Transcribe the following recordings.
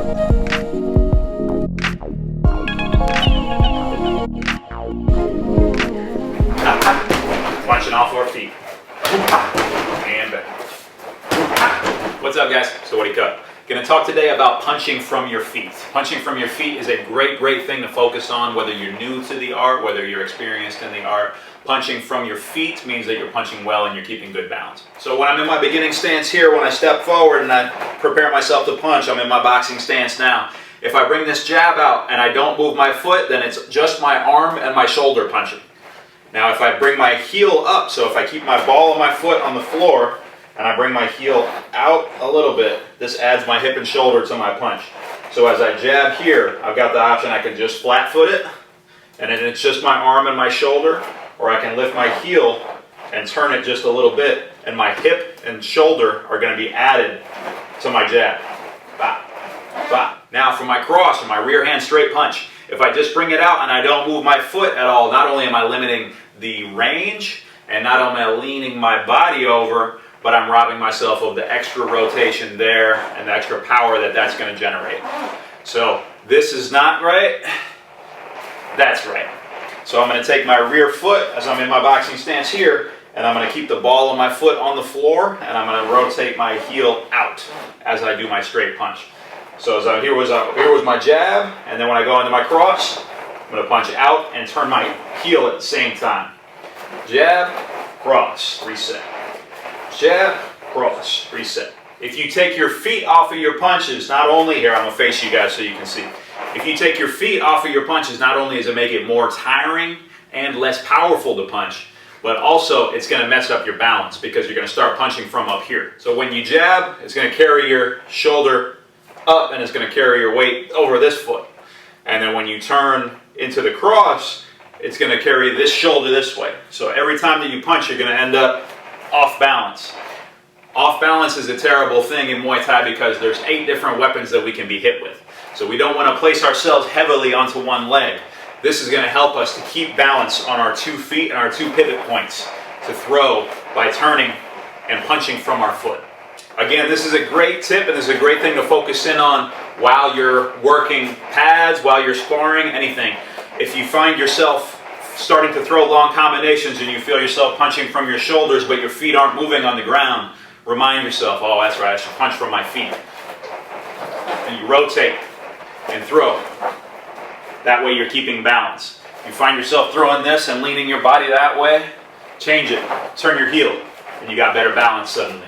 Punching off our feet. And back. What's up, guys? So Woody Cut. Going to talk today about punching from your feet. Punching from your feet is a great thing to focus on, whether you're new to the art, whether you're experienced in the art. Punching from your feet means that you're punching well and you're keeping good balance. So when I'm in my beginning stance here, when I step forward and I prepare myself to punch, I'm in my boxing stance now. If I bring this jab out and I don't move my foot, then it's just my arm and my shoulder punching. Now if I bring my heel up, so if I keep my ball of my foot on the floor and I bring my heel out a little bit, this adds my hip and shoulder to my punch. So as I jab here, I've got the option I can just flat foot it, and then it's just my arm and my shoulder, or I can lift my heel and turn it just a little bit, and my hip and shoulder are going to be added to my jab. Bah, bah. Now for my cross, or my rear hand straight punch, if I just bring it out and I don't move my foot at all, not only am I limiting the range, and not only am I leaning my body over, but I'm robbing myself of the extra rotation there and the extra power that that's going to generate. So this is not right, that's right. So I'm going to take my rear foot as I'm in my boxing stance here, and I'm going to keep the ball of my foot on the floor, and I'm going to rotate my heel out as I do my straight punch. So here was my jab, and then when I go into my cross, I'm going to punch out and turn my heel at the same time. Jab, cross, reset. Jab, cross, reset. If you take your feet off of your punches, not only, here I'm going to face you guys so you can see. If you take your feet off of your punches, not only does it make it more tiring and less powerful to punch, but also it's going to mess up your balance because you're going to start punching from up here. So when you jab, it's going to carry your shoulder up and it's going to carry your weight over this foot. And then when you turn into the cross, it's going to carry this shoulder this way. So every time that you punch, you're going to end up off balance. Off balance is a terrible thing in Muay Thai because there's 8 different weapons that we can be hit with. So we don't want to place ourselves heavily onto one leg. This is going to help us to keep balance on our 2 feet and our 2 pivot points to throw by turning and punching from our foot. Again, this is a great tip and this is a great thing to focus in on while you're working pads, while you're sparring, anything. If you find yourself starting to throw long combinations and you feel yourself punching from your shoulders but your feet aren't moving on the ground, remind yourself, oh that's right, I should punch from my feet. And you rotate and throw. That way you're keeping balance. You find yourself throwing this and leaning your body that way, change it, turn your heel, and you got better balance suddenly.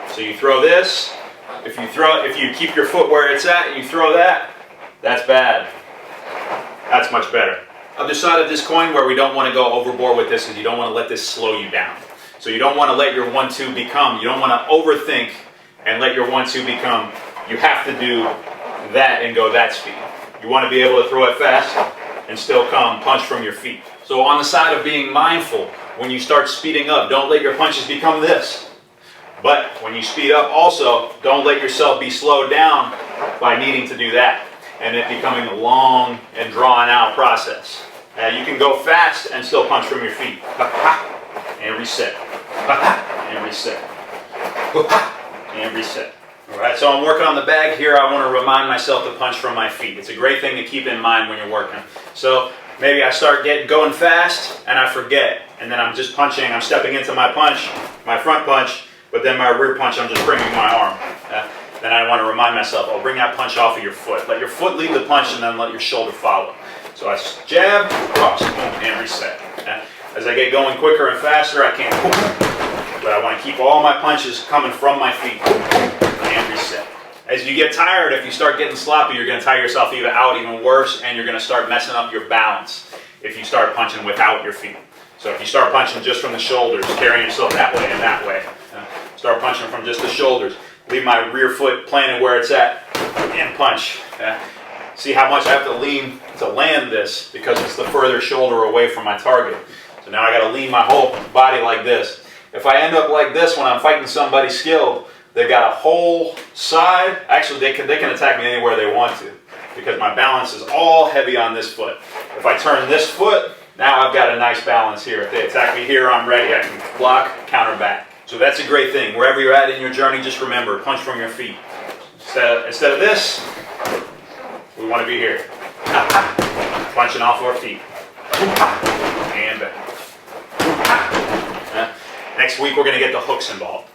So you throw this, if you keep your foot where it's at and you throw that, that's bad. That's much better. Other side of this coin where we don't want to go overboard with this is you don't want to let this slow you down. So you don't want to let your 1-2 become, you don't want to overthink and let your 1-2 become, you have to do that and go that speed. You want to be able to throw it fast and still come punch from your feet. So on the side of being mindful, when you start speeding up, don't let your punches become this. But when you speed up also, don't let yourself be slowed down by needing to do that and it becoming a long and drawn out process. You can go fast and still punch from your feet. And reset. And reset. And reset. Alright, so I'm working on the bag here. I want to remind myself to punch from my feet. It's a great thing to keep in mind when you're working. So maybe I start going fast and I forget. And then I'm just punching, I'm stepping into my punch, my front punch, but then my rear punch, I'm just bringing my arm. Then I want to remind myself, oh, bring that punch off of your foot. Let your foot lead the punch and then let your shoulder follow. So I jab, cross, boom, and reset. As I get going quicker and faster, I can. But I want to keep all my punches coming from my feet. And reset. As you get tired, if you start getting sloppy, you're going to tire yourself even worse, and you're going to start messing up your balance if you start punching without your feet. So if you start punching just from the shoulders, carrying yourself that way and that way. Start punching from just the shoulders. Leave my rear foot planted where it's at and punch. See how much I have to lean to land this because it's the further shoulder away from my target. So now I got to lean my whole body like this. If I end up like this when I'm fighting somebody skilled, they've got a whole side. Actually, they can attack me anywhere they want to because my balance is all heavy on this foot. If I turn this foot, now I've got a nice balance here. If they attack me here, I'm ready. I can block, counter back. So that's a great thing. Wherever you're at in your journey, just remember, punch from your feet. Instead of this, want to be here. Punching off our feet. And back. Next week we're going to get the hooks involved.